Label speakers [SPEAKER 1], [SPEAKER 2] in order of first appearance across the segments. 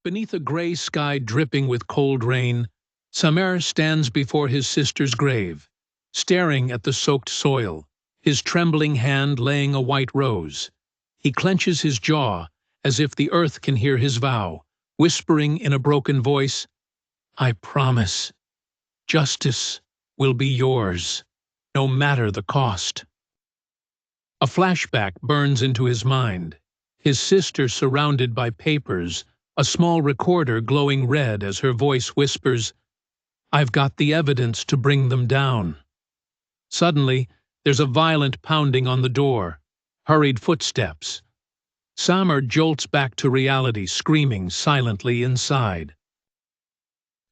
[SPEAKER 1] Beneath a gray sky dripping with cold rain, Samer stands before his sister's grave, staring at the soaked soil, his trembling hand laying a white rose. He clenches his jaw, as if the earth can hear his vow, whispering in a broken voice, "I promise. Justice will be yours, no matter the cost." A flashback burns into his mind. His sister surrounded by papers, a small recorder glowing red as her voice whispers, "I've got the evidence to bring them down." Suddenly, there's a violent pounding on the door, hurried footsteps. Samer jolts back to reality, screaming silently inside.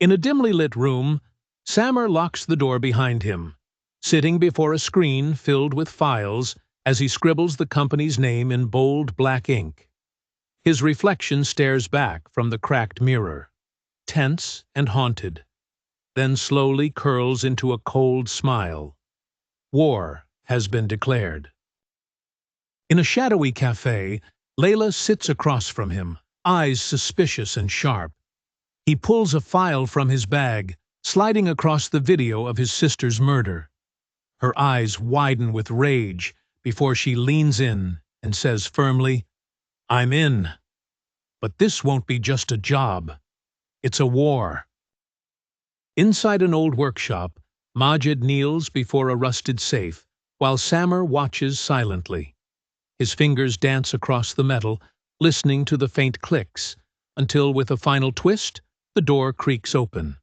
[SPEAKER 1] In a dimly lit room, Samer locks the door behind him, sitting before a screen filled with files as he scribbles the company's name in bold black ink. His reflection stares back from the cracked mirror, tense and haunted, then slowly curls into a cold smile. War has been declared. In a shadowy cafe, Layla sits across from him, eyes suspicious and sharp. He pulls a file from his bag, sliding across the video of his sister's murder. Her eyes widen with rage before she leans in and says firmly, "I'm in. But this won't be just a job. It's a war." Inside an old workshop, Majid kneels before a rusted safe, while Samer watches silently. His fingers dance across the metal, listening to the faint clicks, until with a final twist, the door creaks open.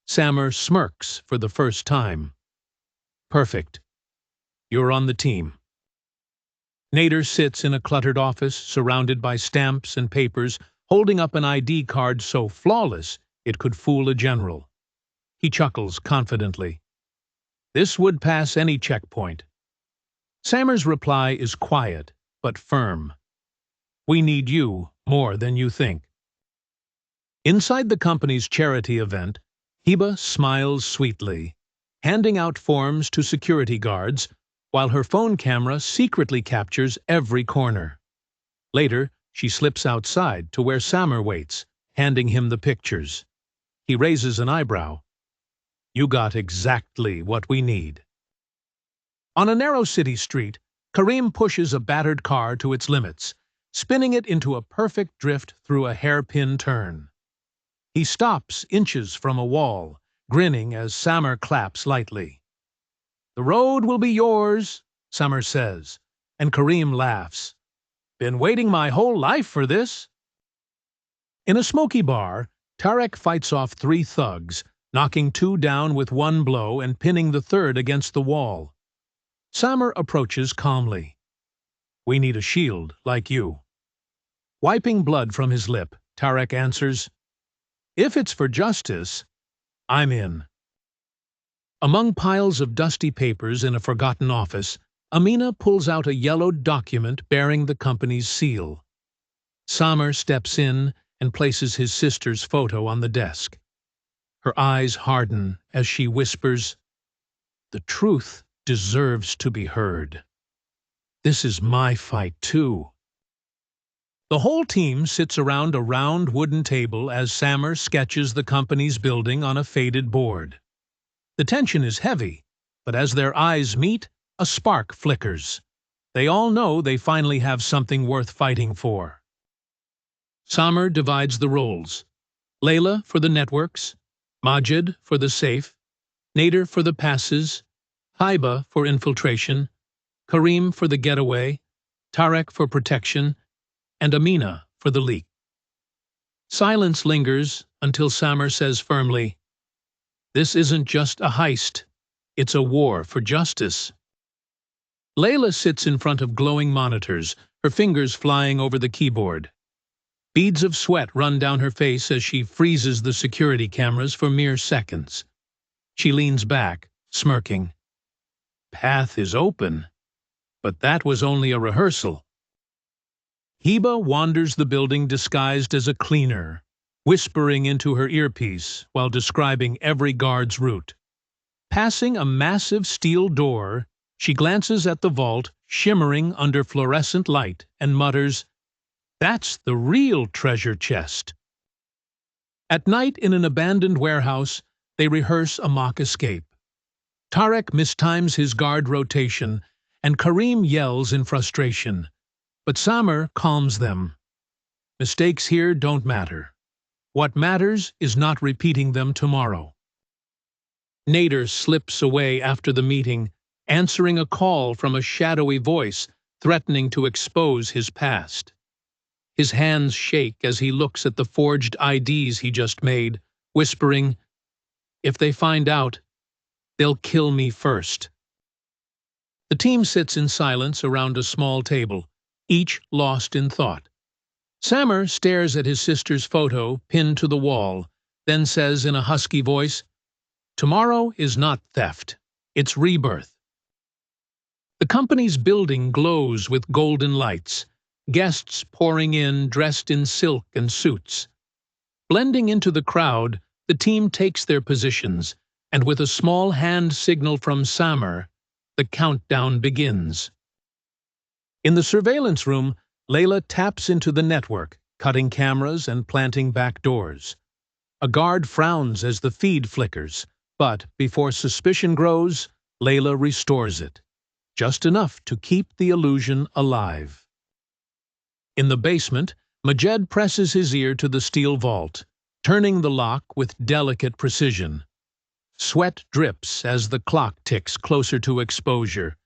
[SPEAKER 1] Samer smirks for the first time. "Perfect. You're on the team." Nader sits in a cluttered office, surrounded by stamps and papers, holding up an ID card so flawless it could fool a general. He chuckles confidently. This would pass any checkpoint. Samer's reply is quiet, but firm. "We need you more than you think." Inside the company's charity event, Heba smiles sweetly, handing out forms to security guards, while her phone camera secretly captures every corner. Later, she slips outside to where Samer waits, handing him the pictures. He raises an eyebrow. "You got exactly what we need." On a narrow city street, Karim pushes a battered car to its limits, spinning it into a perfect drift through a hairpin turn. He stops inches from a wall, grinning as Samer claps lightly. "The road will be yours," Samer says, and Karim laughs. "Been waiting my whole life for this." In a smoky bar, Tarek fights off 3 thugs, knocking 2 down with 1 blow and pinning the 3rd against the wall. Samer approaches calmly. "We need a shield like you." Wiping blood from his lip, Tarek answers, "If it's for justice, I'm in." Among piles of dusty papers in a forgotten office, Amina pulls out a yellowed document bearing the company's seal. Samer steps in and places his sister's photo on the desk. Her eyes harden as she whispers, "The truth deserves to be heard. This is my fight, too." The whole team sits around a round wooden table as Samer sketches the company's building on a faded board. The tension is heavy, but as their eyes meet, a spark flickers. They all know they finally have something worth fighting for. Samer divides the roles. Layla for the networks, Majid for the safe, Nader for the passes, Haiba for infiltration, Karim for the getaway, Tarek for protection, and Amina for the leak. Silence lingers until Samer says firmly, "This isn't just a heist, it's a war for justice." Layla sits in front of glowing monitors, her fingers flying over the keyboard. Beads of sweat run down her face as she freezes the security cameras for mere seconds. She leans back, smirking. Path is open, but that was only a rehearsal. Heba wanders the building disguised as a cleaner, whispering into her earpiece while describing every guard's route. Passing a massive steel door, she glances at the vault shimmering under fluorescent light and mutters, "That's the real treasure chest." At night, in an abandoned warehouse, they rehearse a mock escape. Tarek mistimes his guard rotation, and Karim yells in frustration. But Samer calms them. Mistakes here don't matter. What matters is not repeating them tomorrow. Nader slips away after the meeting, answering a call from a shadowy voice threatening to expose his past. His hands shake as he looks at the forged IDs he just made, whispering, "If they find out, they'll kill me first." The team sits in silence around a small table, each lost in thought. Samer stares at his sister's photo pinned to the wall, then says in a husky voice, "Tomorrow is not theft, it's rebirth." The company's building glows with golden lights, guests pouring in dressed in silk and suits. Blending into the crowd, the team takes their positions, and with a small hand signal from Samer, the countdown begins. In the surveillance room, Layla taps into the network, cutting cameras and planting back doors. A guard frowns as the feed flickers, but before suspicion grows, Layla restores it, just enough to keep the illusion alive. In the basement, Majed presses his ear to the steel vault, turning the lock with delicate precision. Sweat drips as the clock ticks closer to exposure.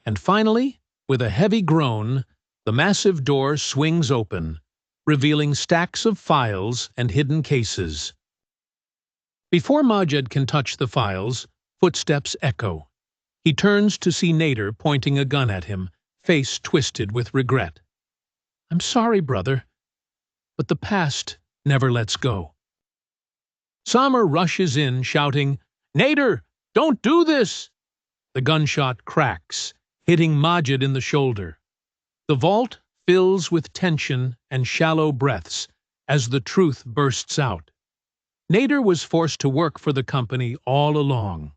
[SPEAKER 1] And finally, with a heavy groan, the massive door swings open, revealing stacks of files and hidden cases. Before Majed can touch the files, footsteps echo. He turns to see Nader pointing a gun at him, face twisted with regret. "I'm sorry, brother, but the past never lets go." Samer rushes in, shouting, "Nader, don't do this!" The gunshot cracks, hitting Majed in the shoulder. The vault fills with tension and shallow breaths as the truth bursts out. Nader was forced to work for the company all along.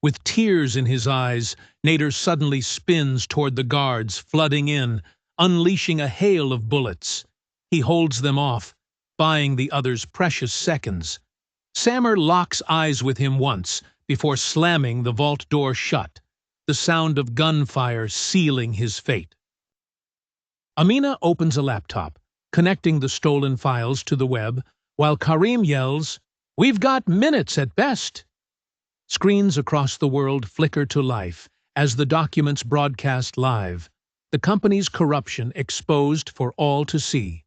[SPEAKER 1] With tears in his eyes, Nader suddenly spins toward the guards flooding in, unleashing a hail of bullets. He holds them off, buying the others precious seconds. Samer locks eyes with him once before slamming the vault door shut, the sound of gunfire sealing his fate. Amina opens a laptop, connecting the stolen files to the web, while Karim yells, "We've got minutes at best!" Screens across the world flicker to life as the documents broadcast live, the company's corruption exposed for all to see.